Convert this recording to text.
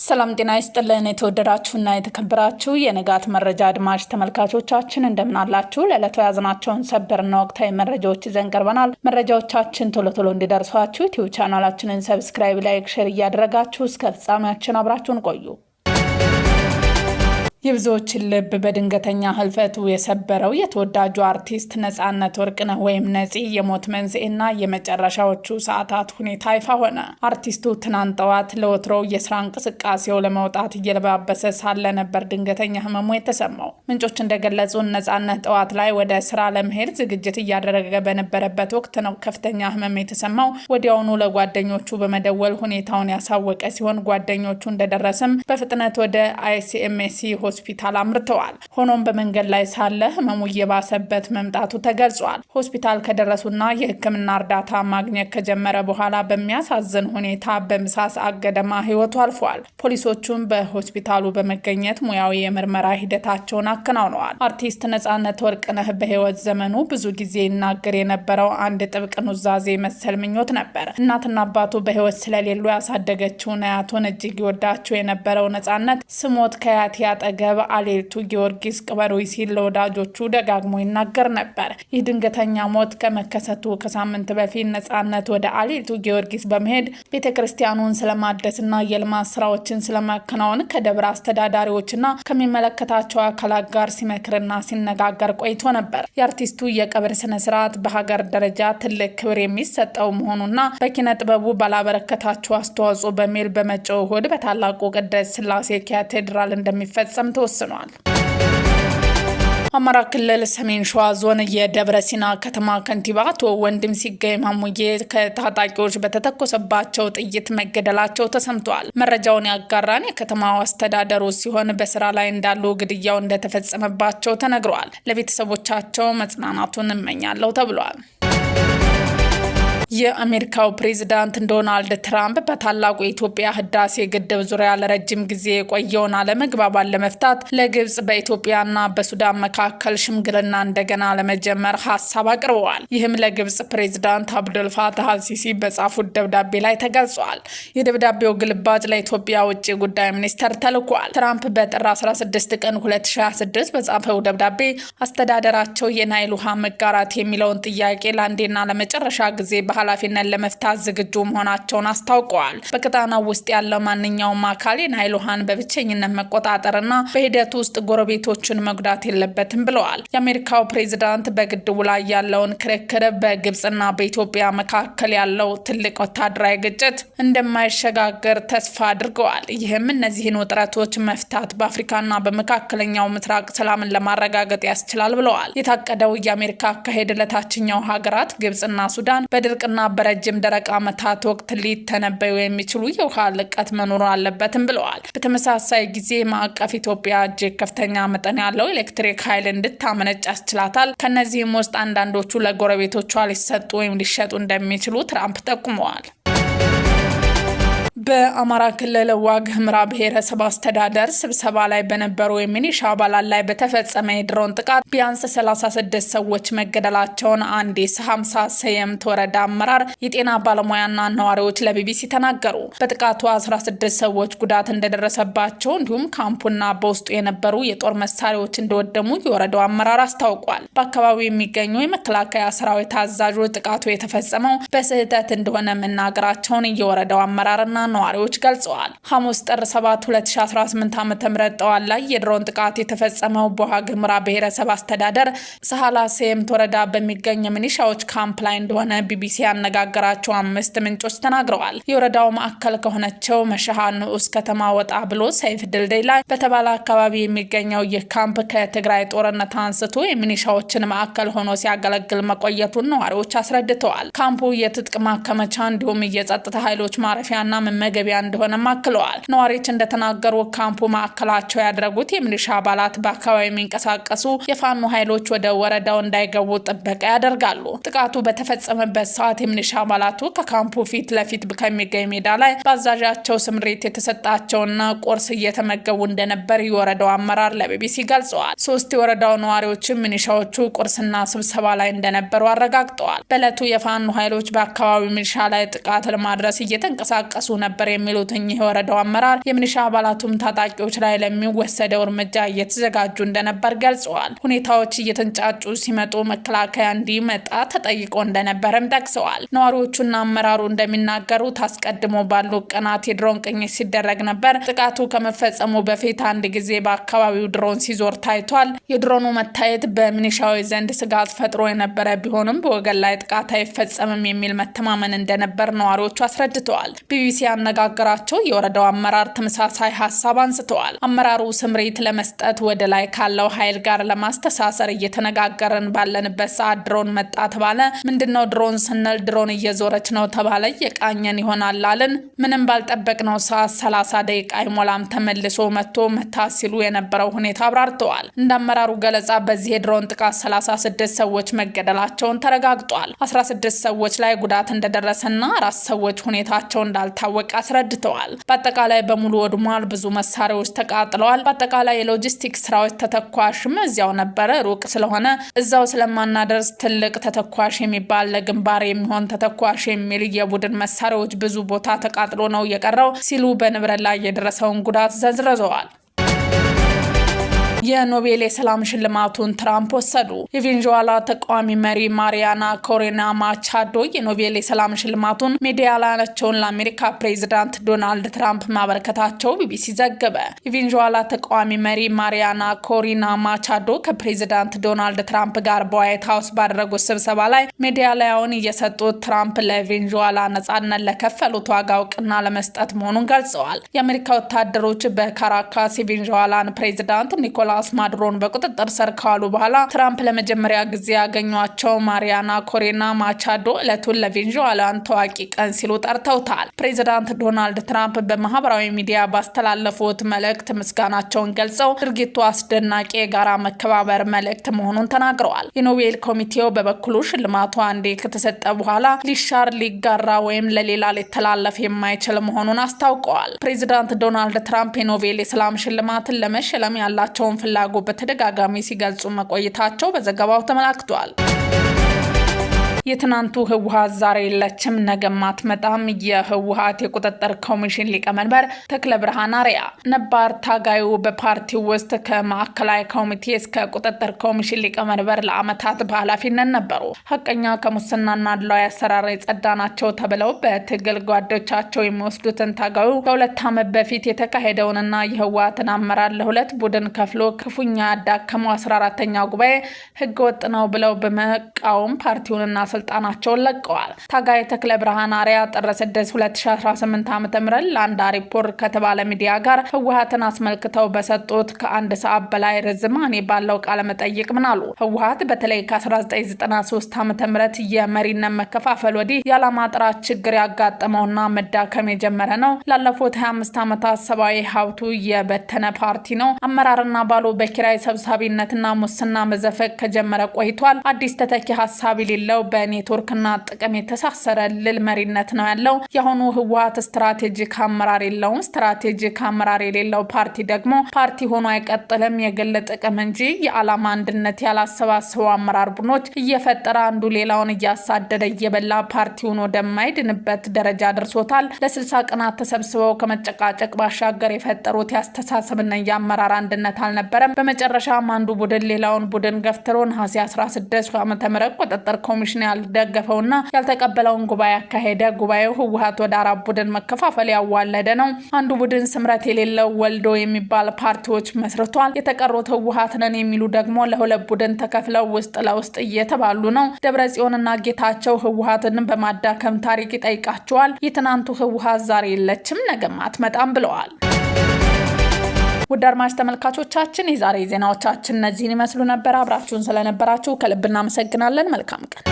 ሰላም ጤና ይስጥልን የተወደዳችሁና የተከበራችሁ የንጋት መረጃ አድማጭ ተመልካቾቻችን እንደምን አላችሁ? ለዕለቱ ያዝናቸውን ሰበርና ወቅታዊ መረጃዎች ይዘን ቀርበናል። መረጃዎቻችን ቶሎ እንዲደርሷችሁ ዩቲዩብ ቻናላችንን ሰብስክራይብ፣ ላይክ፣ ሼር እያደረጋችሁ እስከ ፍጻሜያችን አብራችሁን ቆዩ። የብዙዎችን ልብ በድንገተኛ ህልፈቱ የሰበረው የተወዳጁ አርቲስት ነጻነት ወርቅነህ ወይም ነፂ የሞት መንስኤና የመጨረሻዎቹ ሰዓታት ሁኔታ ይፋ ሆነ። አርቲስቱ ትናንት ጠዋት ለወትሮው የስራ እንቅስቃሴው ለመውጣት እየለባበሰ ሳለ ነበር ድንገተኛ ህመሙ የተሰማው። ምንጮች እንደገለጹ ነጻነት ጠዋት ላይ ወደ ስራ ለመሄድ ዝግጅት እያደረገ በነበረበት ወቅት ነው ከፍተኛ ህመም የተሰማው። ወዲያውኑ ለጓደኞቹ በመደወል ሁኔታውን ያሳወቀ ሲሆን ጓደኞቹ እንደደረሰም በፍጥነት ወደ አይሲኤምሲ ሆስፒታል አምርተዋል። ሆኖም በመንገድ ላይ ሳለ ህመሙ እየባሰበት መምጣቱ ተገልጿል። ሆስፒታል ከደረሱና የህክምና እርዳታ ማግኘት ከጀመረ በኋላ በሚያሳዝን ሁኔታ በምሳ ሰዓት ገደማ ህይወቱ አልፏል። ፖሊሶቹም በሆስፒታሉ በመገኘት ሙያዊ የምርመራ ሂደታቸውን አከናውነዋል። አርቲስት ነጻነት ወርቅነህ በህይወት ዘመኑ ብዙ ጊዜ ይናገር የነበረው አንድ ጥብቅ ኑዛዜ መሰል ምኞት ነበር። እናትና አባቱ በህይወት ስለሌሉ ያሳደገችውን አያቱን እጅግ ይወዳቸው የነበረው ነጻነት ስሞት ከአያቴ አጠገብ አሌልቱ ጊዮርጊስ ቅበሩኝ ሲል ለወዳጆቹ ደጋግሞ ይናገር ነበር። ይህ ድንገተኛ ሞት ከመከሰቱ ከሳምንት በፊት ነጻነት ወደ አሌልቱ ጊዮርጊስ በመሄድ ቤተክርስቲያኑን ስለማደስና የልማት ስራዎችን ስለማከናወን ከደብረ አስተዳዳሪዎችና ከሚመለከታቸው አካላት ጋር ሲመክርና ሲነጋገር ቆይቶ ነበር። የአርቲስቱ የቀብር ስነስርዓት በሀገር ደረጃ ትልቅ ክብር የሚሰጠው መሆኑና በኪነ ጥበቡ ባላበረከታቸው አስተዋጽኦ በሚል በመጪው እሁድ በታላቁ ቅድስት ሥላሴ ካቴድራል እንደሚፈጸም ተወስኗል። አማራ ክልል ሰሜን ሸዋ ዞን የደብረ ሲና ከተማ ከንቲባ አቶ ወንድም ሲገኝ ማሙዬ ከታጣቂዎች በተተኮሰባቸው ጥይት መገደላቸው ተሰምቷል። መረጃውን ያጋራን የከተማው አስተዳደሩ ሲሆን በስራ ላይ እንዳሉ ግድያው እንደተፈጸመባቸው ተነግሯል። ለቤተሰቦቻቸው መጽናናቱን እመኛለሁ ተብሏል። የአሜሪካው ፕሬዝዳንት ዶናልድ ትራምፕ በታላቁ የኢትዮጵያ ህዳሴ ግድብ ዙሪያ ለረጅም ጊዜ የቆየውን አለመግባባት ለመፍታት ለግብጽ በኢትዮጵያና በሱዳን መካከል ሽምግልና እንደገና ለመጀመር ሀሳብ አቅርበዋል። ይህም ለግብጽ ፕሬዝዳንት አብዱል ፋታህ አልሲሲ በጻፉት ደብዳቤ ላይ ተገልጿል። የደብዳቤው ግልባጭ ለኢትዮጵያ ውጭ ጉዳይ ሚኒስተር ተልኳል። ትራምፕ በጥር 16 ቀን 2026 በጻፈው ደብዳቤ አስተዳደራቸው የናይል ውሃ መጋራት የሚለውን ጥያቄ ለአንዴና ለመጨረሻ ጊዜ ኃላፊነት ለመፍታት ዝግጁ መሆናቸውን አስታውቀዋል። በቀጣናው ውስጥ ያለው ማንኛውም አካል የናይል ውሃን በብቸኝነት መቆጣጠርና በሂደቱ ውስጥ ጎረቤቶችን መጉዳት የለበትም ብለዋል። የአሜሪካው ፕሬዝዳንት በግድቡ ላይ ያለውን ክርክር በግብጽና በኢትዮጵያ መካከል ያለው ትልቅ ወታደራዊ ግጭት እንደማይሸጋገር ተስፋ አድርገዋል። ይህም እነዚህን ውጥረቶች መፍታት በአፍሪካና በመካከለኛው ምስራቅ ሰላምን ለማረጋገጥ ያስችላል ብለዋል። የታቀደው የአሜሪካ አካሄድ ለታችኛው ሀገራት ግብጽና ሱዳን በድርቅ እና በረጅም ደረቅ ዓመታት ወቅት ሊተነበዩ የሚችሉ የውሃ ልቀት መኖር አለበትም ብለዋል። በተመሳሳይ ጊዜ ማዕቀፍ ኢትዮጵያ እጅግ ከፍተኛ መጠን ያለው ኤሌክትሪክ ኃይል እንድታመነጭ ያስችላታል። ከነዚህም ውስጥ አንዳንዶቹ ለጎረቤቶቿ ሊሰጡ ወይም ሊሸጡ እንደሚችሉ ትራምፕ ጠቁመዋል። በአማራ ክልል ዋግ ኽምራ ብሔረሰብ አስተዳደር ስብሰባ ላይ በነበሩ የሚኒሻ አባላት ላይ በተፈጸመ የድሮን ጥቃት ቢያንስ 36 ሰዎች መገደላቸውን አንድ የ50 ሰየምት ወረዳ አመራር የጤና ባለሙያና ነዋሪዎች ለቢቢሲ ተናገሩ። በጥቃቱ 16 ሰዎች ጉዳት እንደደረሰባቸው እንዲሁም ካምፑና በውስጡ የነበሩ የጦር መሳሪያዎች እንደወደሙ የወረዳው አመራር አስታውቋል። በአካባቢው የሚገኙ የመከላከያ ሰራዊት አዛዦች ጥቃቱ የተፈጸመው በስህተት እንደሆነ መናገራቸውን የወረዳው አመራርና ነዋሪዎች ገልጸዋል። ሐሙስ ጥር 7 2018 ዓ.ም ጠዋት ላይ የድሮን ጥቃት የተፈጸመው በዋግ ኽምራ ብሔረሰብ አስተዳደር ሳህላ ሰየምት ወረዳ በሚገኝ ሚኒሻዎች ካምፕ ላይ እንደሆነ ቢቢሲ ያነጋገራቸው 5 ምንጮች ተናግረዋል። የወረዳው ማዕከል ከሆነችው መሸሃ ንዑስ ከተማ ወጣ ብሎ ሰይፍ ድልድይ ላይ በተባለ አካባቢ የሚገኘው ይህ ካምፕ ከትግራይ ጦርነት አንስቶ የሚኒሻዎችን ማዕከል ሆኖ ሲያገለግል መቆየቱን ነዋሪዎች አስረድተዋል። ካምፑ የትጥቅ ማከመቻ እንዲሁም የጸጥታ ኃይሎች ማረፊያና መገቢያ እንደሆነ ማክለዋል። ነዋሪዎች እንደተናገሩ ካምፑ ማዕከላቸው ያደረጉት የሚሊሻ አባላት በአካባቢ የሚንቀሳቀሱ የፋኖ ኃይሎች ወደ ወረዳው እንዳይገቡ ጥበቃ ያደርጋሉ። ጥቃቱ በተፈጸመበት ሰዓት የሚሊሻ አባላቱ ከካምፑ ፊት ለፊት ከሚገኝ ሜዳ ላይ በአዛዣቸው ስምሪት የተሰጣቸውና ቁርስ እየተመገቡ እንደነበር የወረዳው አመራር ለቢቢሲ ገልጸዋል። 3 የወረዳው ነዋሪዎችም ሚሊሻዎቹ ቁርስና ስብሰባ ላይ እንደነበሩ አረጋግጠዋል። በዕለቱ የፋኖ ኃይሎች በአካባቢው ሚሊሻ ላይ ጥቃት ለማድረስ እየተንቀሳቀሱ ነበር የሚሉት እኚህ የወረዳው አመራር የሚሊሻ አባላቱም ታጣቂዎች ላይ ለሚወሰደው እርምጃ እየተዘጋጁ እንደነበር ገልጸዋል። ሁኔታዎች እየተንጫጩ ሲመጡ መከላከያ እንዲመጣ ተጠይቆ እንደነበርም ጠቅሰዋል። ነዋሪዎቹና አመራሩ እንደሚናገሩት አስቀድሞ ባሉ ቀናት የድሮን ቅኝት ሲደረግ ነበር። ጥቃቱ ከመፈጸሙ በፊት አንድ ጊዜ በአካባቢው ድሮን ሲዞር ታይቷል። የድሮኑ መታየት በሚሊሻዊ ዘንድ ስጋት ፈጥሮ የነበረ ቢሆንም በወገን ላይ ጥቃት አይፈጸምም የሚል መተማመን እንደነበር ነዋሪዎቹ አስረድተዋል። ቢቢሲ ያነጋገራቸው የወረዳው አመራር ተመሳሳይ ሀሳብ አንስተዋል። አመራሩ ስምሪት ለመስጠት ወደ ላይ ካለው ኃይል ጋር ለማስተሳሰር እየተነጋገርን ባለንበት ሰዓት ድሮን መጣ ተባለ። ምንድነው ድሮን ስንል ድሮን እየዞረች ነው ተባለ። የቃኘን ይሆናል አልን። ምንም ባልጠበቅነው ሰዓት 30 ደቂቃ አይሞላም ተመልሶ መጥቶ መታ ሲሉ የነበረው ሁኔታ አብራርተዋል። እንደ አመራሩ ገለጻ በዚህ የድሮን ጥቃት 36 ሰዎች መገደላቸውን ተረጋግጧል። 16 ሰዎች ላይ ጉዳት እንደደረሰና 4 ሰዎች ሁኔታቸው እንዳልታወቀ አስረድተዋል። በአጠቃላይ በሙሉ ወድሟል። ብዙ መሳሪያዎች ተቃጥለዋል። በአጠቃላይ የሎጂስቲክስ ስራዎች ተተኳሽም እዚያው ነበረ። ሩቅ ስለሆነ እዛው ስለማናደርስ ትልቅ ተተኳሽ የሚባል ለግንባር የሚሆን ተተኳሽ የሚል የቡድን መሳሪያዎች ብዙ ቦታ ተቃጥሎ ነው የቀረው ሲሉ በንብረት ላይ የደረሰውን ጉዳት ዘርዝረዋል። የኖቤል የሰላም ሽልማቱን ትራምፕ ወሰዱ። የቬንዙዌላ ተቃዋሚ መሪ ማሪያና ኮሬና ማቻዶ የኖቤል የሰላም ሽልማቱን ሜዳሊያቸውን ለአሜሪካ ፕሬዚዳንት ዶናልድ ትራምፕ ማበረከታቸው ቢቢሲ ዘገበ። የቬንዙዌላ ተቃዋሚ መሪ ማሪያና ኮሬና ማቻዶ ከፕሬዚዳንት ዶናልድ ትራምፕ ጋር በዋይት ሀውስ ባደረጉት ስብሰባ ላይ ሜዳሊያውን እየሰጡት ትራምፕ ለቬንዙዌላ ነጻነት ለከፈሉት ዋጋ እውቅና ለመስጠት መሆኑን ገልጸዋል። የአሜሪካ ወታደሮች በካራካስ የቬንዙዌላን ፕሬዚዳንት ኒኮላስ ማዱሮን በቁጥጥር ስር ካዋሉ በኋላ ትራምፕ ለመጀመሪያ ጊዜ ያገኟቸው ማሪያና ኮሬና ማቻዶ ዕለቱን ለቬንዙዌላን ታዋቂ ቀን ሲሉ ጠርተውታል። ፕሬዚዳንት ዶናልድ ትራምፕ በማህበራዊ ሚዲያ ባስተላለፉት መልእክት ምስጋናቸውን ገልጸው ድርጊቱ አስደናቂ የጋራ መከባበር መልእክት መሆኑን ተናግረዋል። የኖቤል ኮሚቴው በበኩሉ ሽልማቱ አንዴ ከተሰጠ በኋላ ሊሻር፣ ሊጋራ ወይም ለሌላ ሊተላለፍ የማይችል መሆኑን አስታውቀዋል። ፕሬዚዳንት ዶናልድ ትራምፕ የኖቤል የሰላም ሽልማትን ለመሸለም ያላቸውን ፍላጎት በተደጋጋሚ ሲገልጹ መቆየታቸው በዘገባው ተመላክቷል። የትናንቱ ህወሓት ዛሬ የለችም ነገም አትመጣም። የህወሓት የቁጥጥር ኮሚሽን ሊቀመንበር ተክለ ብርሃን አርአያ ነባር ታጋዩ በፓርቲው ውስጥ ከማዕከላዊ ኮሚቴ እስከ ቁጥጥር ኮሚሽን ሊቀመንበር ለዓመታት በኃላፊነት ነበሩ። ሀቀኛ ከሙስናና አድሏዊ አሰራር የጸዳ ናቸው ተብለው በትግል ጓዶቻቸው የሚወስዱትን ታጋዩ ከ2 ዓመት በፊት የተካሄደውንና የህወሓትን አመራር ለሁለት ቡድን ከፍሎ ክፉኛ ያዳከመው 14ኛ ጉባኤ ህገወጥ ነው ብለው በመቃወም ፓርቲውንና ስልጣናቸውን ለቀዋል። ታጋይ ተክለ ብርሃን አርአያ ጥር 6 2018 ዓ.ም ለአንድ ሪፖርት ከተባለ ሚዲያ ጋር ህወሓትን አስመልክተው በሰጡት ከ1 ሰዓት በላይ ርዝማኔ ባለው ቃለ መጠይቅ ምን አሉ? ህወሓት በተለይ ከ1993 ዓ.ም የመሪነት መከፋፈል ወዲህ የዓላማ ጥራት ችግር ያጋጠመውና መዳከም የጀመረ ነው። ላለፉት 25 ዓመታት ሰብአዊ ሀብቱ የበተነ ፓርቲ ነው። አመራርና ባሉ በኪራይ ሰብሳቢነትና ሙስና መዘፈቅ ከጀመረ ቆይቷል። አዲስ ተተኪ ሀሳብ የሌለው በኔትወርክና ጥቅም የተሳሰረ ልል መሪነት ነው ያለው። የአሁኑ ህወሓት ስትራቴጂክ አመራር የለውም። ስትራቴጂክ አመራር የሌለው ፓርቲ ደግሞ ፓርቲ ሆኖ አይቀጥልም። የግል ጥቅም እንጂ የዓላማ አንድነት ያላሰባሰቡ አመራር ቡድኖች እየፈጠረ አንዱ ሌላውን እያሳደደ እየበላ ፓርቲውን ወደማይድንበት ደረጃ ደርሶታል። ለ60 ቀናት ተሰብስበው ከመጨቃጨቅ ባሻገር የፈጠሩት ያስተሳሰብና የአመራር አንድነት አልነበረም። በመጨረሻም አንዱ ቡድን ሌላውን ቡድን ገፍትሮ ነሐሴ 16 ዓ.ም ቁጥጥር ኮሚሽን ያልደገፈውና ያልተቀበለውን ጉባኤ አካሄደ። ጉባኤው ህወሓት ወደ 4 ቡድን መከፋፈል ያዋለደ ነው። አንዱ ቡድን ስምረት የሌለው ወልዶ የሚባል ፓርቲዎች መስርቷል። የተቀሩት ህወሓት ነን የሚሉ ደግሞ ለ2 ቡድን ተከፍለው ውስጥ ለውስጥ እየተባሉ ነው። ደብረጽዮንና ጌታቸው ህወሓትን በማዳከም ታሪክ ይጠይቃቸዋል። የትናንቱ ህወሓት ዛሬ የለችም ነገም አትመጣም ብለዋል። ውድ አድማጭ ተመልካቾቻችን የዛሬ ዜናዎቻችን እነዚህን ይመስሉ ነበር። አብራችሁን ስለነበራችሁ ከልብ እናመሰግናለን። መልካም ቀን።